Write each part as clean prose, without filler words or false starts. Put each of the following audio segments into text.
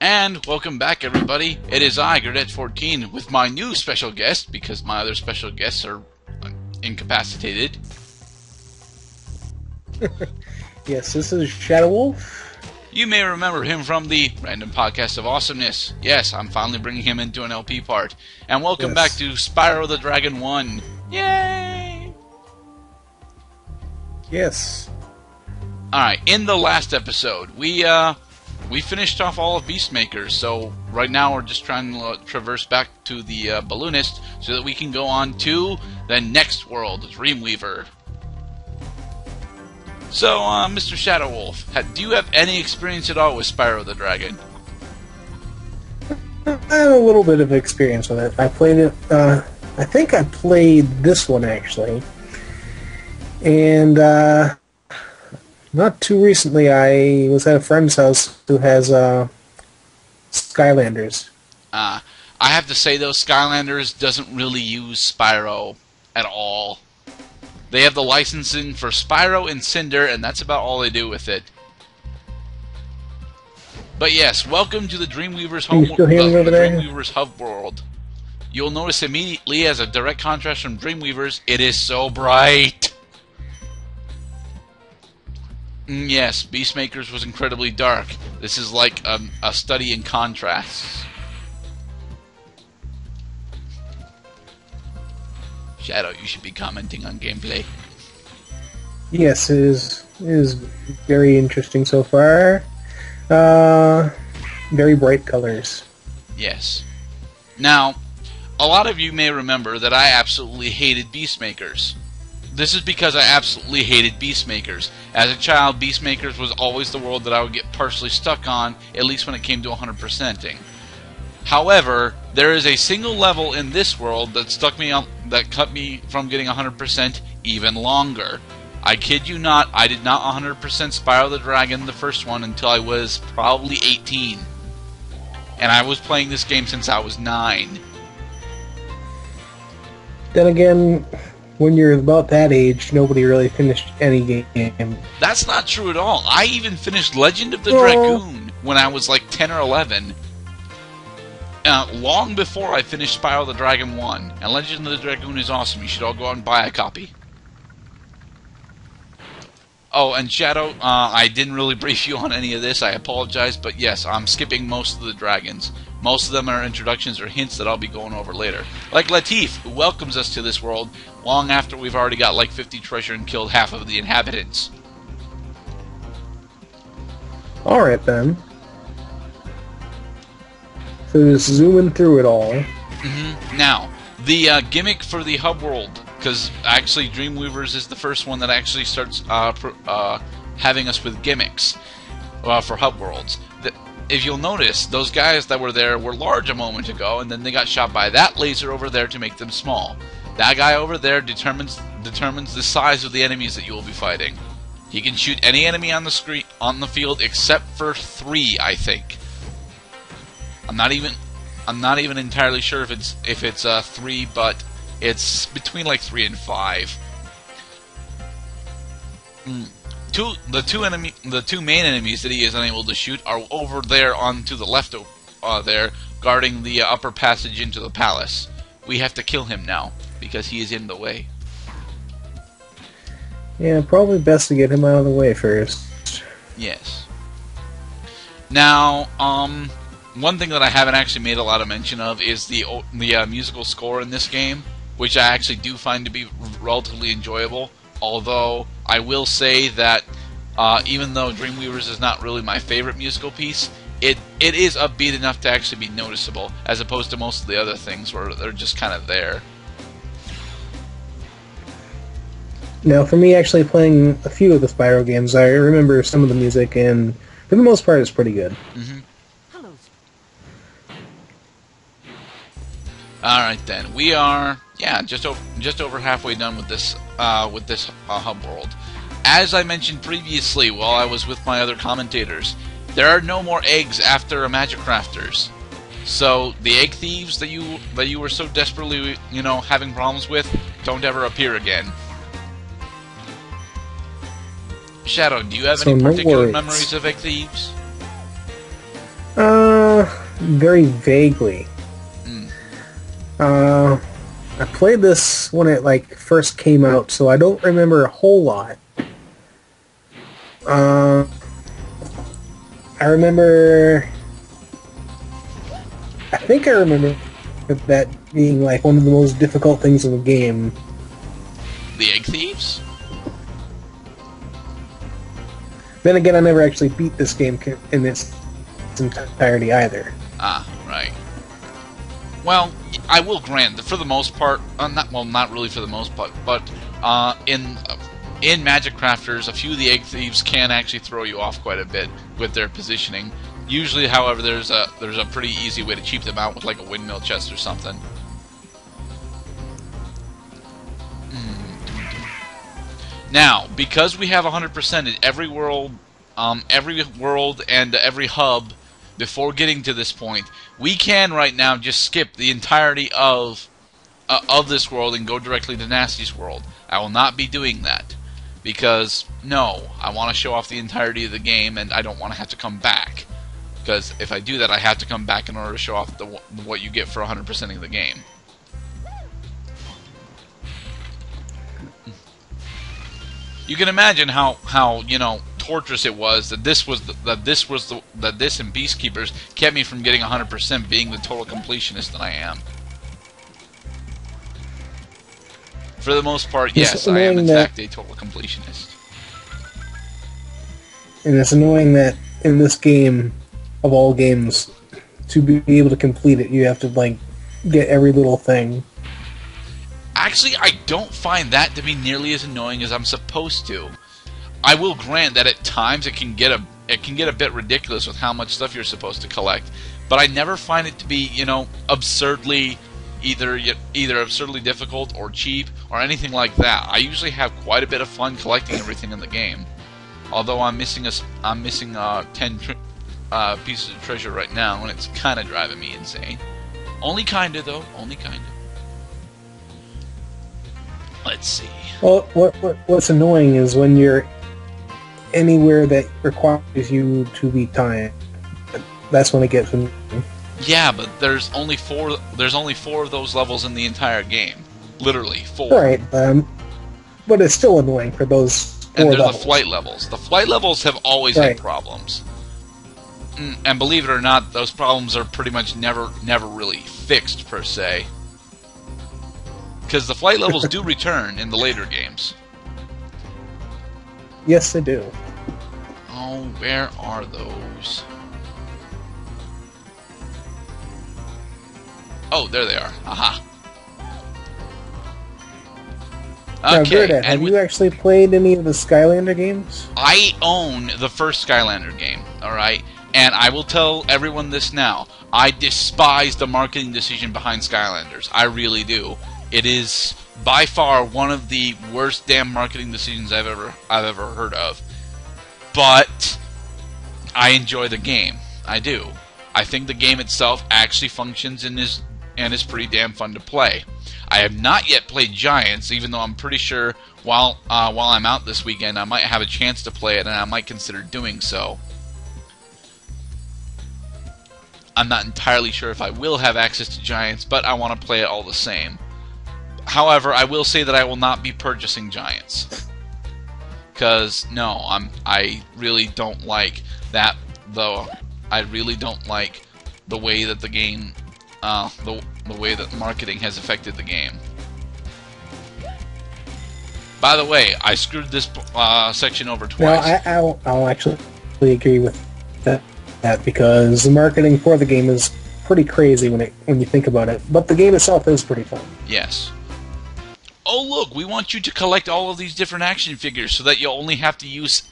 And welcome back, everybody. It is I, Gradette14, with my new special guest, because my other special guests are incapacitated. Yes, this is Shadowwolf. You may remember him from the Random Podcast of Awesomeness. Yes, I'm finally bringing him into an LP part. And welcome back to Spyro the Dragon 1. Yay! Yes. Alright, in the last episode, we finished off all of Beastmakers, so right now we're just trying to traverse back to the Balloonist so that we can go on to the next world, Dreamweaver. So, Mr. Shadowwolf, do you have any experience at all with Spyro the Dragon? I have a little bit of experience with it. I played it, I think I played this one, actually. And, not too recently, I was at a friend's house who has, Skylanders. I have to say, though, Skylanders doesn't really use Spyro at all. They have the licensing for Spyro and Cinder, and that's about all they do with it. But yes, welcome to the Dreamweaver's Dreamweaver's hub world. You'll notice immediately, as a direct contrast from Dreamweaver's, it is so bright. Yes, Beastmakers was incredibly dark. This is like a study in contrasts. Shadow, you should be commenting on gameplay. Yes, it is very interesting so far. Very bright colors. Yes. Now, a lot of you may remember that I absolutely hated Beastmakers. This is because I absolutely hated Beastmakers. As a child, Beastmakers was always the world that I would get partially stuck on, at least when it came to 100%ing. However, there is a single level in this world that stuck me up, that cut me from getting 100% even longer. I kid you not, I did not 100% Spyro the Dragon, the first one, until I was probably 18. And I was playing this game since I was 9. Then again, when you're about that age, nobody really finished any game. That's not true at all. I even finished Legend of the Dragoon when I was like 10 or 11. Long before I finished Spyro the Dragon 1. And Legend of the Dragoon is awesome. You should all go out and buy a copy. Oh, and Shadow, I didn't really brief you on any of this. I apologize, but yes, I'm skipping most of the dragons. Most of them are introductions or hints that I'll be going over later. Like Latif, who welcomes us to this world long after we've already got like 50 treasure and killed half of the inhabitants. Alright then. So just zooming through it all. Now, the gimmick for the hub world, because actually Dreamweavers is the first one that actually starts having us with gimmicks for hub worlds. If you'll notice, those guys that were there were large a moment ago, and then they got shot by that laser over there to make them small. That guy over there determines the size of the enemies that you will be fighting. He can shoot any enemy on the field except for 3, I think. I'm not even entirely sure if it's 3, but it's between like 3 and 5. The two main enemies that he is unable to shoot are over there on to the left there, guarding the upper passage into the palace. We have to kill him now because he is in the way. Yeah, probably best to get him out of the way first. Yes. Now, one thing that I haven't actually made a lot of mention of is the musical score in this game, which I actually do find to be relatively enjoyable. Although I will say that even though Dreamweavers is not really my favorite musical piece, it is upbeat enough to actually be noticeable, as opposed to most of the other things where they're just kind of there. Now, for me, actually playing a few of the Spyro games, I remember some of the music, and for the most part, it's pretty good. Alright then, we are just over halfway done with this hub world. As I mentioned previously while I was with my other commentators, there are no more eggs after a Magic Crafters. So the egg thieves that you were so desperately, having problems with, don't ever appear again. Shadow, do you have any particular memories of egg thieves? very vaguely. I played this when it first came out, so I don't remember a whole lot. I think I remember that being one of the most difficult things in the game. The Egg Thieves? Then again, I never actually beat this game in its entirety either. Ah, right. Well, I will grant that for the most part, not really for the most part, but in Magic Crafters, a few of the Egg Thieves can actually throw you off quite a bit with their positioning. Usually, however, there's a pretty easy way to cheap them out with a windmill chest or something. Now, because we have 100% in every world and every hub before getting to this point, we can right now just skip the entirety of this world and go directly to Nasty's world. I will not be doing that because no, I want to show off the entirety of the game and I don't want to have to come back. Because if I do that, I have to come back in order to show off what you get for 100%ing the game. You can imagine how torturous it was that this and Beastkeepers kept me from getting 100%, being the total completionist that I am. For the most part, yes, I am in fact a total completionist. And it's annoying that in this game, of all games, to be able to complete it, you have to get every little thing. Actually, I don't find that to be nearly as annoying as I'm supposed to. I will grant that at times it can get a bit ridiculous with how much stuff you're supposed to collect, but I never find it to be, absurdly either absurdly difficult or cheap or anything like that. I usually have quite a bit of fun collecting everything in the game. Although I'm missing 10 pieces of treasure right now, and it's kind of driving me insane. Only kinda though, only kinda. Let's see. Well, what's annoying is when you're anywhere that requires you to be timed. That's when it gets annoying. Yeah, but there's only four of those levels in the entire game. Literally 4. Right, but it's still annoying for those 4 and they're levels. The flight levels. The flight levels have always had problems. And believe it or not, those problems are pretty much never really fixed per se. Because the flight levels do return in the later games. Yes, they do. Oh, where are those? Oh, there they are. Aha. Now, Okay. Gerda, have you actually played any of the Skylander games? I own the first Skylander game, alright? And I will tell everyone this now. I despise the marketing decision behind Skylanders. I really do. It is by far one of the worst damn marketing decisions I've ever heard of. But I enjoy the game. I do. I think the game itself actually functions and is pretty damn fun to play. I have not yet played Giants, even though I'm pretty sure while I'm out this weekend I might have a chance to play it, and I might consider doing so. I'm not entirely sure if I will have access to Giants, but I want to play it all the same. However, I will say that I will not be purchasing Giants. Because, no, I really don't like that, though. I really don't like the way that the game, the way that marketing has affected the game. By the way, I screwed this section over twice. No, I'll actually agree with that because the marketing for the game is pretty crazy when you think about it. But the game itself is pretty fun. Yes. Oh look, we want you to collect all of these different action figures so that you'll only have to use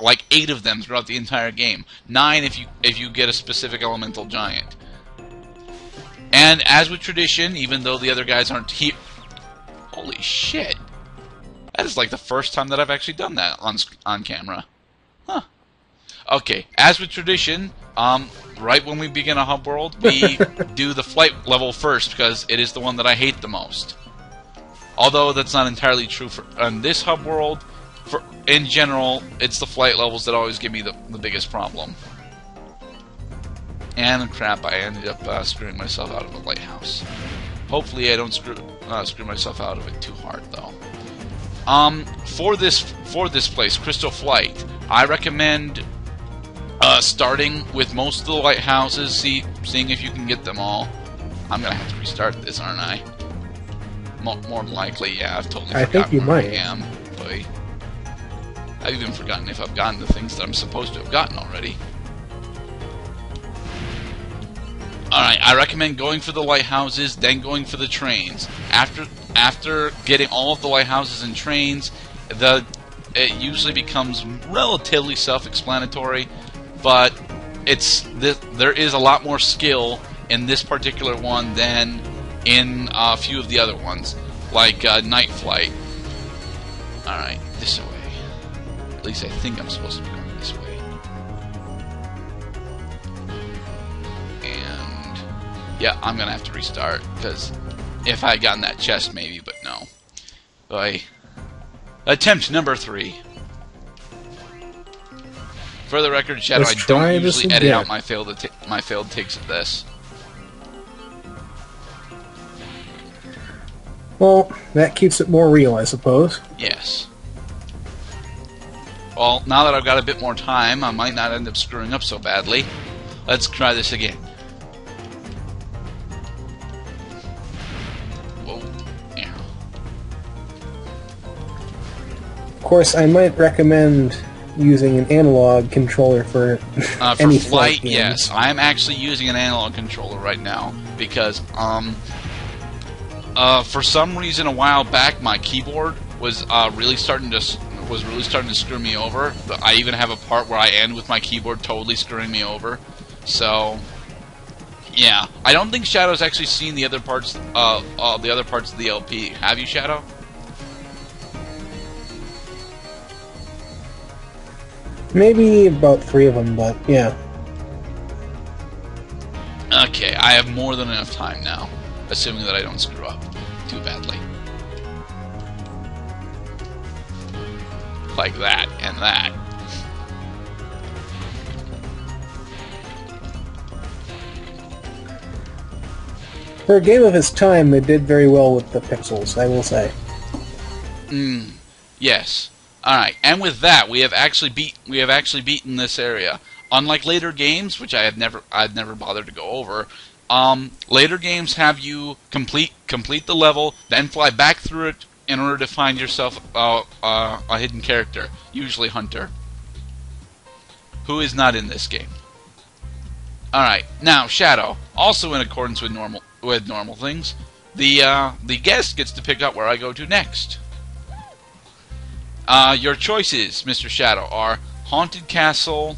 like 8 of them throughout the entire game. 9 if you get a specific elemental giant. And as with tradition, even though the other guys aren't here... Holy shit. That is like the first time that I've actually done that on camera. Huh. Okay, as with tradition, right when we begin a hub world, we do the flight level first because it is the one that I hate the most. Although that's not entirely true on this hub world. In general, it's the flight levels that always give me the biggest problem. And crap, I ended up screwing myself out of a lighthouse. Hopefully I don't screw myself out of it too hard, though. For this place, Crystal Flight, I recommend starting with most of the lighthouses, seeing if you can get them all. I'm gonna have to restart this, aren't I? More than likely, yeah. I've totally forgotten I think you where might. I am. Boy. I've even forgotten if I've gotten the things that I'm supposed to have gotten already. Alright, I recommend going for the lighthouses, then going for the trains. After getting all of the lighthouses and trains, it usually becomes relatively self-explanatory, but there is a lot more skill in this particular one than in a few of the other ones, like Night Flight. Alright, this way. At least I think I'm supposed to be going this way. And yeah, I'm gonna have to restart, because if I had gotten that chest, maybe, but no. Attempt number 3. For the record, Shadow, I don't usually edit out my failed takes of this. Well, that keeps it more real, I suppose. Yes. Well, now that I've got a bit more time, I might not end up screwing up so badly. Let's try this again. Whoa. Yeah. Of course, I might recommend using an analog controller for any flight games. Yes, I'm actually using an analog controller right now because for some reason a while back my keyboard was really starting to screw me over. I even have a part where I end with my keyboard totally screwing me over. So yeah, I don't think Shadow's actually seen the other parts of the LP. Have you, Shadow? Maybe about 3 of them, but yeah. Okay, I have more than enough time now, assuming that I don't screw up too badly. Like that, and that. For a game of its time, they did very well with the pixels, I will say. Yes. Alright, and with that, we have actually beaten this area. Unlike later games, which I'd never bothered to go over, later games have you complete the level, then fly back through it in order to find yourself a hidden character, usually Hunter, who is not in this game. Alright, now Shadow, also in accordance with normal things, the guest gets to pick up where I go to next. Your choices, Mr. Shadow, are Haunted Castle.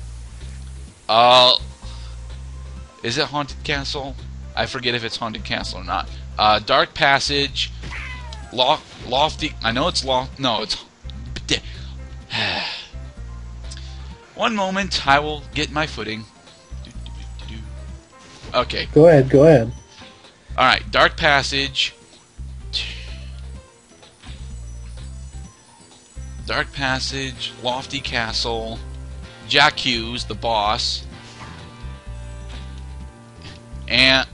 Is it Haunted Castle? I forget if it's Haunted Castle or not. Dark Passage, Lofty. I know it's No, it's. One moment, I will get my footing. Okay. Go ahead. All right, Dark Passage. Dark Passage, Lofty Castle, Jack Hughes, the boss, and,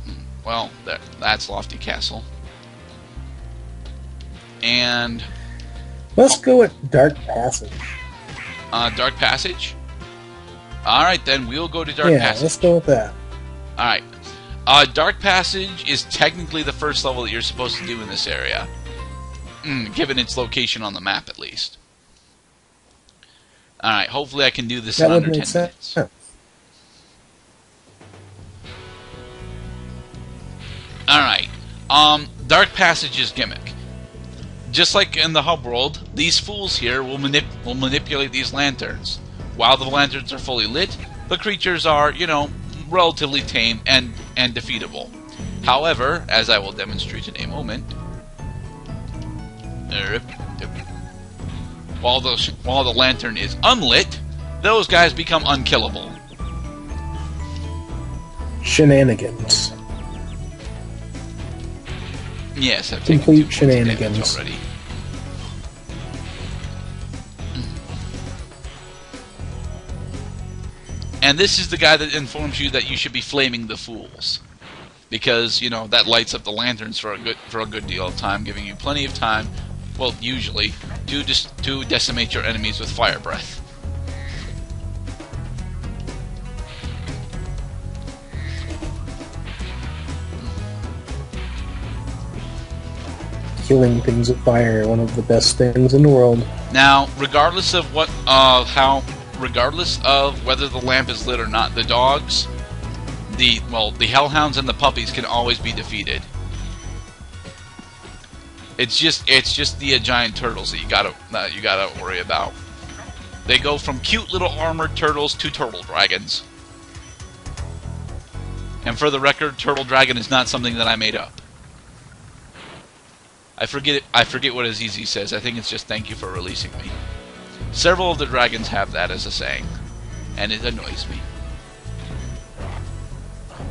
well, that's Lofty Castle. And... let's go with Dark Passage. Dark Passage? Alright, then we'll go to Dark Passage. Yeah, let's go with that. Alright. Dark Passage is technically the first level that you're supposed to do in this area. Given its location on the map, at least. Alright, hopefully I can do this in under 10 minutes. Alright, Dark Passage's gimmick. Just like in the hub world, these fools here will manipulate these lanterns. While the lanterns are fully lit, the creatures are, you know, relatively tame and defeatable. However, as I will demonstrate in a moment, while the lantern is unlit, those guys become unkillable. Shenanigans. Yes, I've taken complete 2 points of damage shenanigans already. And this is the guy that informs you that you should be flaming the fools. Because, you know, that lights up the lanterns for a good deal of time, giving you plenty of time, well, usually, to decimate your enemies with fire breath. Killing things with fire, one of the best things in the world. Now, regardless of regardless of whether the lamp is lit or not, the dogs, the hellhounds and the puppies can always be defeated. It's just the giant turtles that you gotta worry about. They go from cute little armored turtles to turtle dragons. And for the record, turtle dragon is not something that I made up. I forget what Azizi says. I think it's just thank you for releasing me. Several of the dragons have that as a saying, and it annoys me.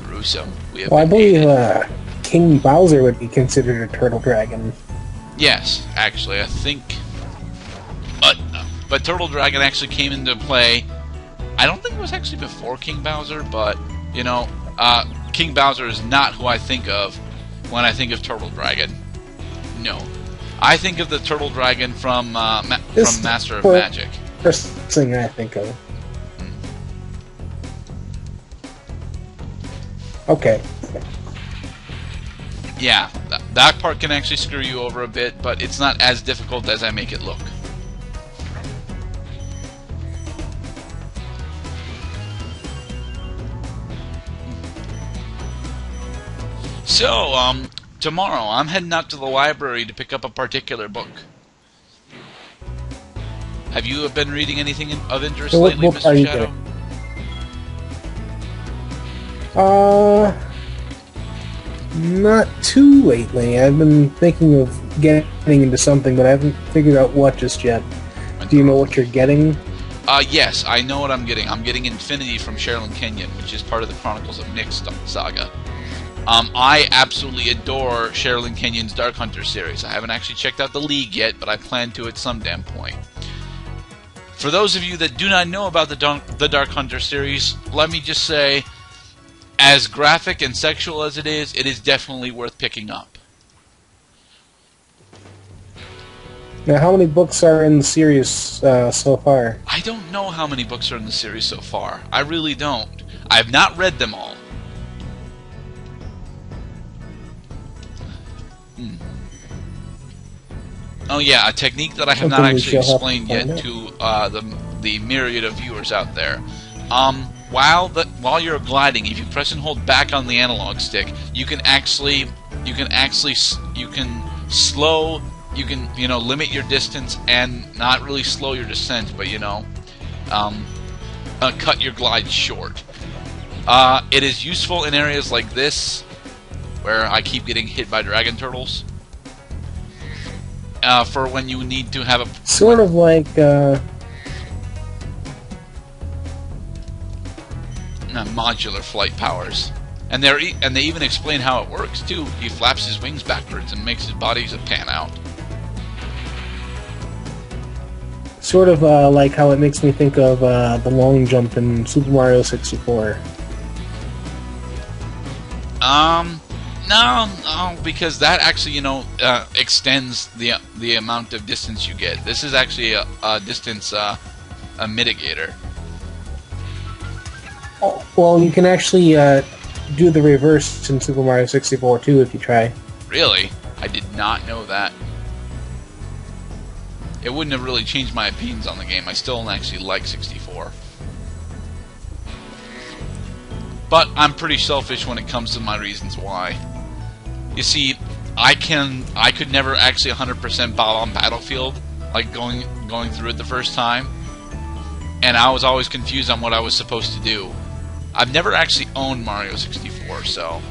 Gruesome. I believe King Bowser would be considered a turtle dragon. Yes, actually, I think. But Turtle Dragon actually came into play. I don't think it was actually before King Bowser, but you know, King Bowser is not who I think of when I think of Turtle Dragon. No, I think of the Turtle Dragon from Master of Magic. First thing I think of. Okay. Yeah, that part can actually screw you over a bit, but it's not as difficult as I make it look. So, tomorrow I'm heading out to the library to pick up a particular book. Have you been reading anything of interest lately, Mr. Shadow? Not too lately. I've been thinking of getting into something, but I haven't figured out what just yet. Do you know what you're getting? Yes, I know what I'm getting. I'm getting Infinity from Sherilyn Kenyon, which is part of the Chronicles of Nyx saga. I absolutely adore Sherilyn Kenyon's Dark Hunter series. I haven't actually checked out the League yet, but I plan to at some damn point. For those of you that do not know about the Dark Hunter series, let me just say, as graphic and sexual as it is definitely worth picking up. Now, how many books are in the series so far? I don't know how many books are in the series so far. I really don't. I have not read them all. Oh yeah, a technique that I have not actually explained yet to the myriad of viewers out there. While you're gliding, if you press and hold back on the analog stick, you can limit your distance and not really slow your descent, but cut your glide short. It is useful in areas like this, where I keep getting hit by dragon turtles. For when you need to have a sort of like modular flight powers, and they even explain how it works too. He flaps his wings backwards and makes his body pan out. Sort of like how it makes me think of the long jump in Super Mario 64. No, because that actually, extends the amount of distance you get. This is actually a distance a mitigator. Oh, well, you can actually do the reverse in Super Mario 64 too if you try. Really? I did not know that. It wouldn't have really changed my opinions on the game. I still don't actually like 64. But I'm pretty selfish when it comes to my reasons why. You see, I could never actually 100% bob on Battlefield, like going through it the first time, and I was always confused on what I was supposed to do. I've never actually owned Mario 64, so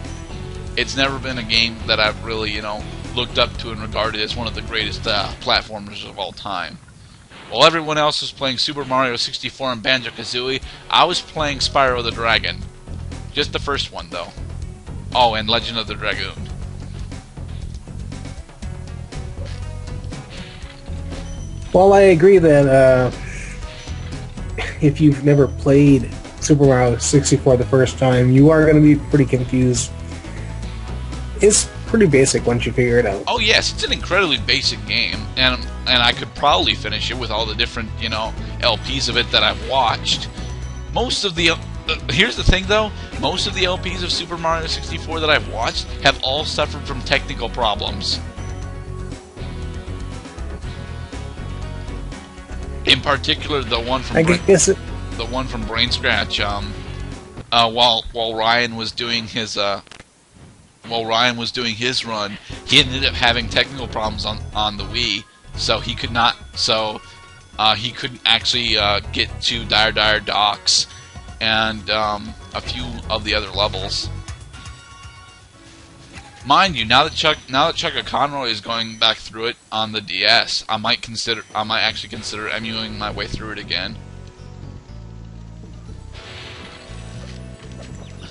it's never been a game that I've really, looked up to and regarded as one of the greatest platformers of all time. While everyone else was playing Super Mario 64 and Banjo-Kazooie, I was playing Spyro the Dragon. Just the first one, though. Oh, and Legend of the Dragoon. Well, I agree that if you've never played Super Mario 64 the first time, you are going to be pretty confused. It's pretty basic once you figure it out. Oh yes, it's an incredibly basic game, and I could probably finish it with all the different, you know, LPs of it that I've watched. Most of the here's the thing though, most of the LPs of Super Mario 64 that I've watched have all suffered from technical problems. In particular, the one from the one from Brain Scratch. While Ryan was doing his run, he ended up having technical problems on the Wii, so he could not. He couldn't actually get to Dire Docks and a few of the other levels. Mind you, now that Chuck Conroy is going back through it on the DS, I might actually consider emulating my way through it again.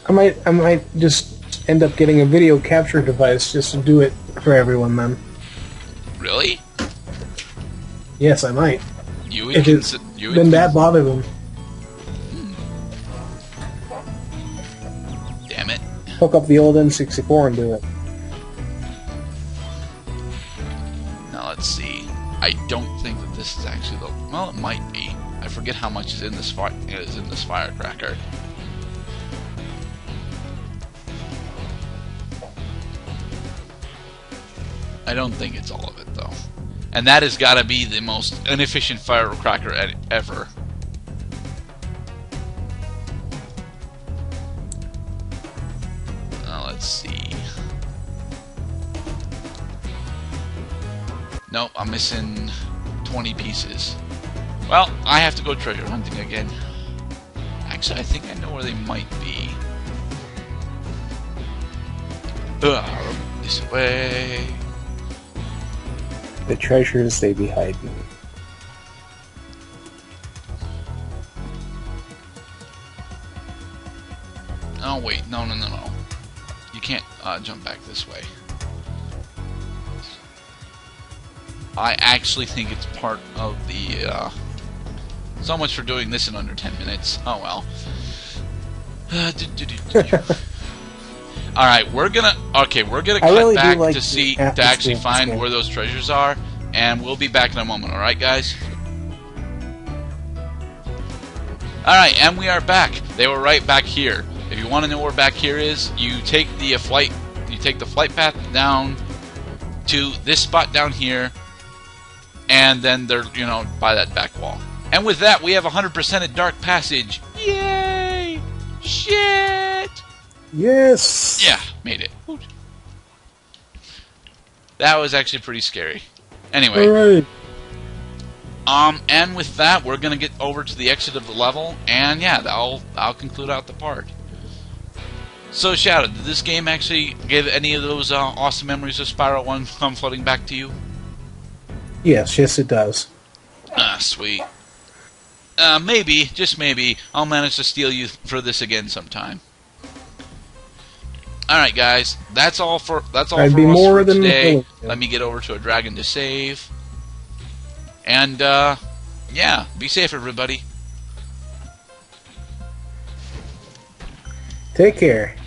I might just end up getting a video capture device just to do it for everyone then. Really? Yes, I might. You if it's been that bother them. Damn it. Hook up the old N64 and do it. Now let's see. I don't think that this is actually the... Well, it might be. I forget how much is in this firecracker. I don't think it's all of it, though. And that has got to be the most inefficient firecracker ever. Now, let's see. Nope, I'm missing 20 pieces. Well, I have to go treasure hunting again. Actually, I think I know where they might be. This way. The treasures they be hiding. Oh wait, no. You can't jump back this way. I actually think it's part of the... So much for doing this in under 10 minutes. Oh well. Alright, we're gonna cut back to actually find where those treasures are, and we'll be back in a moment, alright guys? Alright, and we are back. They were right back here. If you want to know where back here is, you take the flight path down to this spot down here, and then they're, you know, by that back wall. And with that, we have 100%ed Dark Passage. Yay! Shit! Yes! Yeah, made it. That was actually pretty scary. Anyway. Alright. And with that, we're gonna get over to the exit of the level, and yeah, I'll conclude out the part. So, Shadow, did this game actually give any of those awesome memories of Spyro 1 come floating back to you? Yes, it does. Ah, sweet. Maybe, just maybe, I'll manage to steal you for this again sometime. Alright guys, that's all for us for today. Let me get over to a dragon to save. And yeah, be safe everybody. Take care.